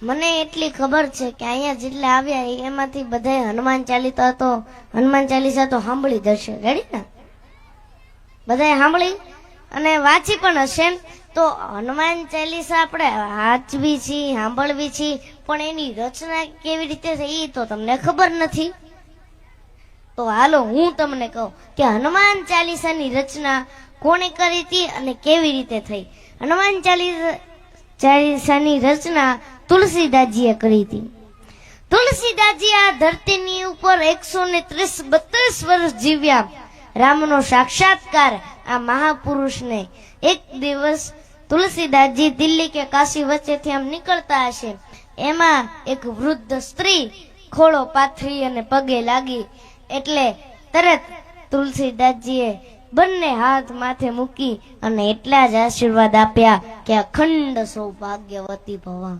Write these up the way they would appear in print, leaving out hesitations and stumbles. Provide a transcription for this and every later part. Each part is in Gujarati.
મને એટલી ખબર છે કે અહીંયા જેટલા આવ્યા એમાંથી બધાય હનુમાન ચાલીસા તો સાંભળી જ હશે. રેડી ને? બધાય સાંભળી અને વાંચી પણ હશે ને? તો હનુમાન ચાલીસા આપણે વાંચવી છીએ, સાંભળવી છીએ, પણ એની રચના કેવી રીતે થઈ એ તો તમને ખબર નથી. તો હાલો હું તમને કહું કે હનુમાન ચાલીસાની રચના કોણે કરી હતી અને કેવી રીતે થઈ. હનુમાન ચાલીસાની રચના તુલસીદાસજીએ કરી હતી. તુલસીદાસજી આ ધરતીની ઉપર 132 વર્ષ જીવ્યા. રામનો સાક્ષાત્કાર આ મહાપુરુષને એક દિવસ તુલસીદાસજી દિલ્હી કે કાશી વચ્ચેથી આમ નીકળતા હશે, એમાં એક વૃદ્ધ સ્ત્રી ખોળો પાથરી અને પગે લાગી. એટલે તરત તુલસીદાસજીએ બંને હાથ માથે મૂકી અને એટલા જ આશીર્વાદ આપ્યા કે અખંડ સૌભાગ્યવતી ભવા.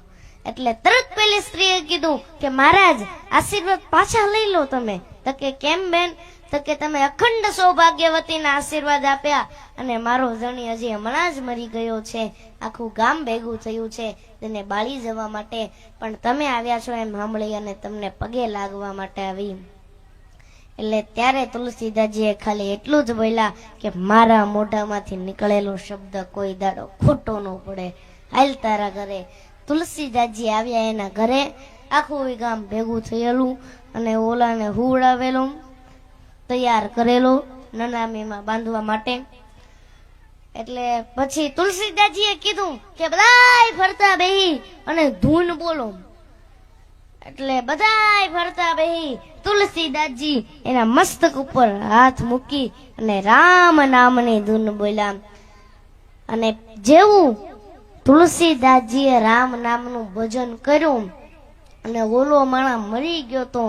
એટલે તરત પેલી સ્ત્રીએ કીધું કે મહારાજ આશીર્વાદ પાછા લઈ લો તમે. તો કે કેમ બેન? તો કે તમે અખંડ સૌભાગ્યવતીના આશીર્વાદ આપ્યા અને મારો ધણી હજી હમણાં જ મરી ગયો છે, આખું ગામ ભેગું થયું છે તેને બાળી જવા માટે, પણ તમે આવ્યા છો એમ સાંભળી અને તમને પગે લાગવા માટે આવી. એટલે ત્યારે તુલસીદાસજીએ ખાલી એટલું જ બોલ્યા કે મારા મોઢામાંથી નીકળેલો શબ્દ કોઈ દાડો ખોટો ન પડે, હાલ તારા ઘરે. તુલસીદાસજી આવ્યા એના ઘરે, આખું ગામ ભેગું થયેલું અને ઓલાને હુવડાવેલું, તૈયાર કરેલો નનામીમાં બાંધવા માટે. એટલે પછી તુલસીદાસજીએ કીધું કે બધાય ફરતા બેહી અને ધૂન બોલો. એટલે બધાય ફરતા બેહી તુલસીદાસજી એના મસ્તક ઉપર હાથ મૂકી અને રામ નામની ધૂન બોલ્યા. અને જેવું તુલસીદાસજીએ રામ નામનું ભજન કર્યું અને ઓલો માણા મરી ગયો તો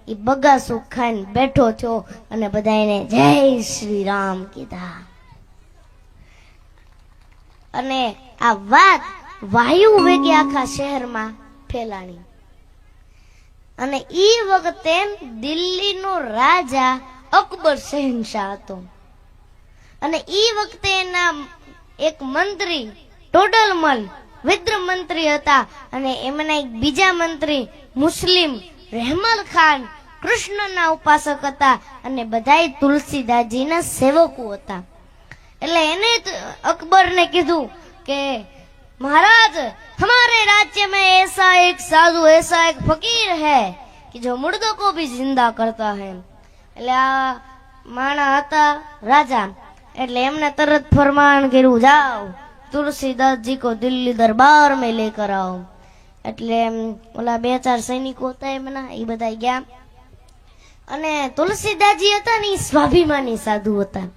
એ બગાસું ખાઈને બેઠો થયો અને બધાને જય શ્રી રામ કીધા. અને આ વાત વાયુ વેગે આખા શહેરમાં ફેલાણી. અને ઈ વખતે દિલ્હીનો રાજા અકબર શહેનશાહ હતો. અને ઈ વખતે એના એક મંત્રી ટોડરમલ વિદ્ર મંત્રી હતા અને એમના એક બીજા મંત્રી મુસ્લિમ રહેમલ ખાન કૃષ્ણના ઉપાસક હતા અને બધાય તુલસીદાસજીના સેવકો હતા. એટલે એને અકબરને કીધું કે महाराज हमारे राज्य में ऐसा एक साधु ऐसा एक फकीर है कि जो मुर्दों को भी जिंदा करता है. એટલે આ માણા હતા રાજા, એટલે એમને તરત ફરમાન કર્યું, જાઓ तुलसीदास जी को दिल्ली दरबार में लेकर आओ. એટલે ઓલા બે ચાર સૈનિકો હતા એમના એ બધા ગયા. અને તુલસીદાસજી હતા ને એ સ્વાભિમાની સાધુ હતા.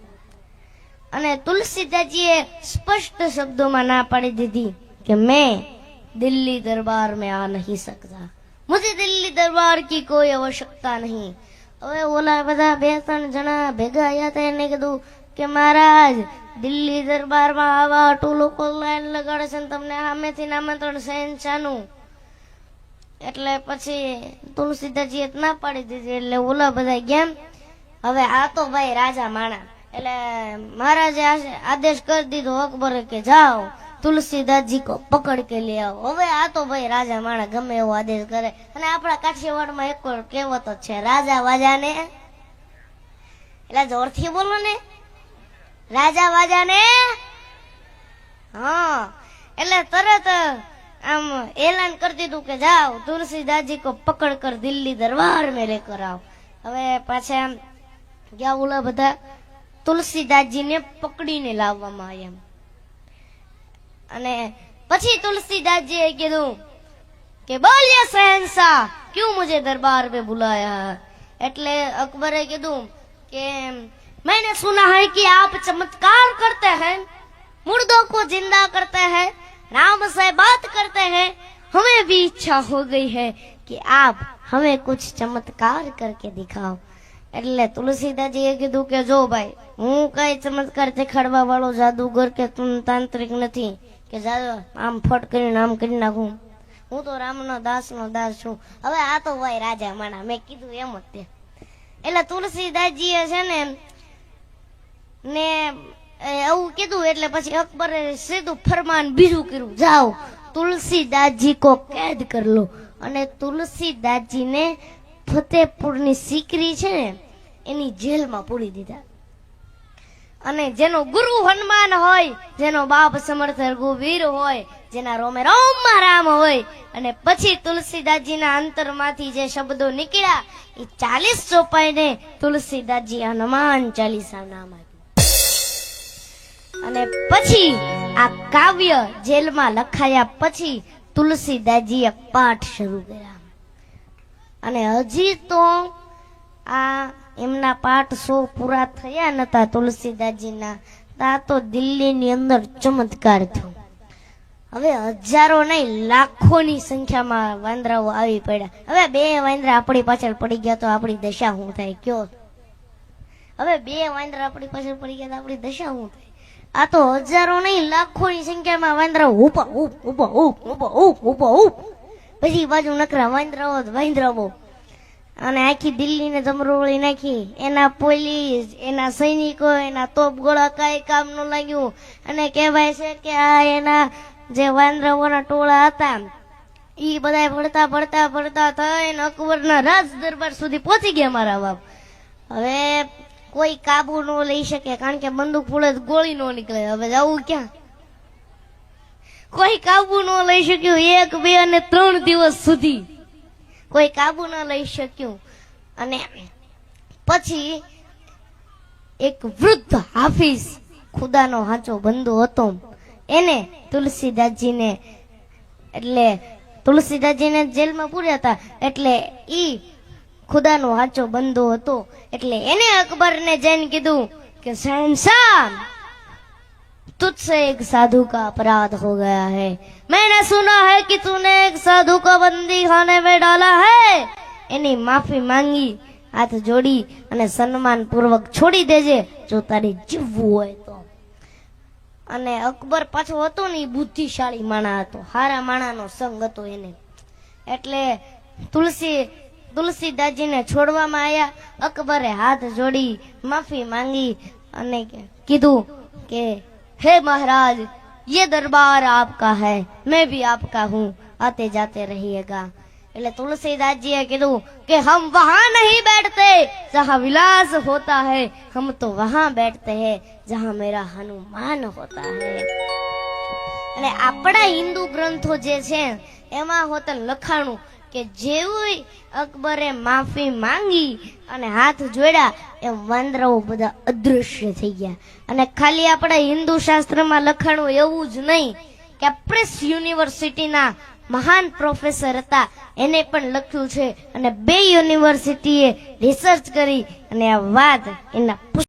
અને તુલસીદાસજીએ સ્પષ્ટ શબ્દોમાં ના પાડી દીધી કે મેં દિલ્હી દરબાર में आ नहीं सकता, मुझे दिल्ली दरबार की कोई आवश्यकता नहीं. હવે ઓલા બધા બે ત્રણ જણા ભેગા આવ્યા હતા, એને કીધું કે મહારાજ દિલ્હી દરબારમાં આવા આટલું લોકો લાઈન લગાડે છે ને તમને સામેથી આમંત્રણ શહેનશાહનું. એટલે પછી તુલસીદાસજીએ ના પાડી દીધી. એટલે ઓલા બધા ગયા. હવે આ તો ભાઈ રાજા માણા, એટલે મહારાજે આદેશ કરી દીધો અકબરે કે જાઓ तुलसीदासजी को पकड़ के ले आओ. હવે આ તો ભાઈ રાજા માણા ગમે એવો આદેશ કરે. અને આપણા કાઠિયાવાડમાં એક કહેવત છે, રાજા વાજાને, એટલે જોરથી બોલો ને, રાજા વાજાને. હા, એટલે તરત આમ એલાન કરી દીધું કે જાઓ तुलसीदासजी को पकड़ कर दिल्ली दरबार में लेकर आओ. હવે પાછા ગયા ઓલા બધા તુલસીદાસજીને પકડીને લાવવામાં આવ્યા. અને પછી તુલસીદાસજીએ કીધું કે બોલિए शहंशाह क्यों मुझे दरबार में बुलाया. એટલે અકબરે કીધું કે मैंने सुना है कि आप चमत्कार करते हैं, मुर्दों को जिंदा करते हैं, राम से बात करते हैं. हमें भी इच्छा हो गई है कि आप हमें कुछ चमत्कार करके दिखाओ. એટલે તુલસીદાસજીએ કીધું કે જો ભાઈ, હું કઈ ચમત્કાર દેખાડવા વાળો જાદુગર કે તાંત્રિક નથી કે આમ ફટ કરીને આમ કરી નાખું. હું તો રામનો દાસ છું. હવે આ તો ભાઈ રાજા માણા, મેં કીધું એમ જ તે. એટલે તુલસીદાસજીએ છે ને એવું કીધું. એટલે પછી અકબરે સીધું ફરમાન બીજું કર્યું, જાઓ तुलसीदास जी को कैद कर लो અને તુલસીદાસજીને ફતેપુરની સિકરી છે ને એની જેલમાં પૂરી દીધા. અને જેનો ગુરુ હનુમાન હોય, જેનો બાપ સમર્થ રઘુવીર હોય, જેના રોમે રોમમાં રામ હોય, અને પછી તુલસીદાસજીના અંતરમાંથી જે શબ્દો નીકળ્યા એ 40 ચોપાઈને તુલસીદાસજી હનુમાન ચાલીસા નામ આપ્યું. અને પછી આ કાવ્ય જેલમાં લખાયા પછી તુલસીદાસજીએ પાઠ શરૂ કર્યા. અને હજી તો આ એમના પાઠ 100 પૂરા થયા નતા તુલસીદાસજીના, તા તો દિલ્હીની અંદર ચમત્કાર થયો. હવે હજારો નહીં લાખોની સંખ્યામાં વાંદરાઓ આવી પડ્યા. હવે 2 વાંદરા આપણી પાછળ પડી ગયા તો આપણી દશા શું થાય કયો? હવે 2 વાંદરા આપણી પાછળ પડી ગયા તો આપણી દશા શું થાય? આ તો હજારો નહીં લાખોની સંખ્યામાં વાંદરા ઉભા પછી બાજુ નકરા વાંદરાઓ અને આખી દિલ્હીને જમરોળી નાખી. એના પોલીસ, એના સૈનિકો, એના તોપ ગોળા કાંઈ કામ ન લાગ્યું. અને કહેવાય છે કે આ એના જે વાંદરાઓના ટોળા હતા ઈ બધા પડતા થઈને અકબરના રાજ દરબાર સુધી પહોંચી ગયા મારા બાપ. હવે કોઈ કાબુ ન લઈ શકે કારણ કે બંદૂક ફોડે ગોળી ન નીકળે. હવે જવું ક્યાં? કોઈ કાબુ ન લઈ શક્યું 1, 2 અને 3 દિવસ સુધી કોઈ કાબુ ન લઈ શક્યું. અને પછી એક વૃદ્ધ હાફિઝ, ખુદાનો સાચો બંધુ હતો, એને તુલસીદાસજીને એટલે તુલસીદાસજીને જેલમાં પૂર્યા હતા એટલે ઈ ખુદાનો સાચો બંધુ હતો એટલે એને અકબરને જઈને કીધું કે શહેનશાહ, तुझसे एक साधु का अपराध हो गया है. मैंने सुना है कि तूने एक साधु को बंदी खाने में डाला है. एनी माफी मांगी, हाथ जोड़ी અને સન્માન પૂર્વક છોડી દેજે જો તારી જીવવું હોય તો. અને અકબર પાછો હતો ને બુદ્ધિશાળી માણા હતો, હારા માણાનો સંગ હતો એને. એટલે તુલસીદાસજીને છોડવામાં આવ્યા. અકબરે હાથ જોડી માફી માંગી અને કીધું કે हे महाराज, ये दरबार आपका है, मैं भी आपका हूँ, आते जाते रहिएगा. એટલે તુલસીદાસજીએ કીધું કે हम वहाँ नहीं बैठते जहाँ विलास होता है, हम तो वहाँ बैठते हैं जहाँ मेरा हनुमान होता है. અને આપણા હિન્દુ ગ્રંથો જે છે એમાં હોતે લખાણું કે જેવું અકબરે માફી માંગી અને હાથ જોડ્યા એમ વાંદરાઓ બધા અદૃશ્ય થઈ ગયા. અને ખાલી આપણા હિન્દુ શાસ્ત્રમાં લખાણું એવું જ નહીં કે પ્રેસ યુનિવર્સિટીના મહાન પ્રોફેસર હતા એને પણ લખ્યું છે અને 2 યુનિવર્સિટીએ રિસર્ચ કરી અને આ વાત એના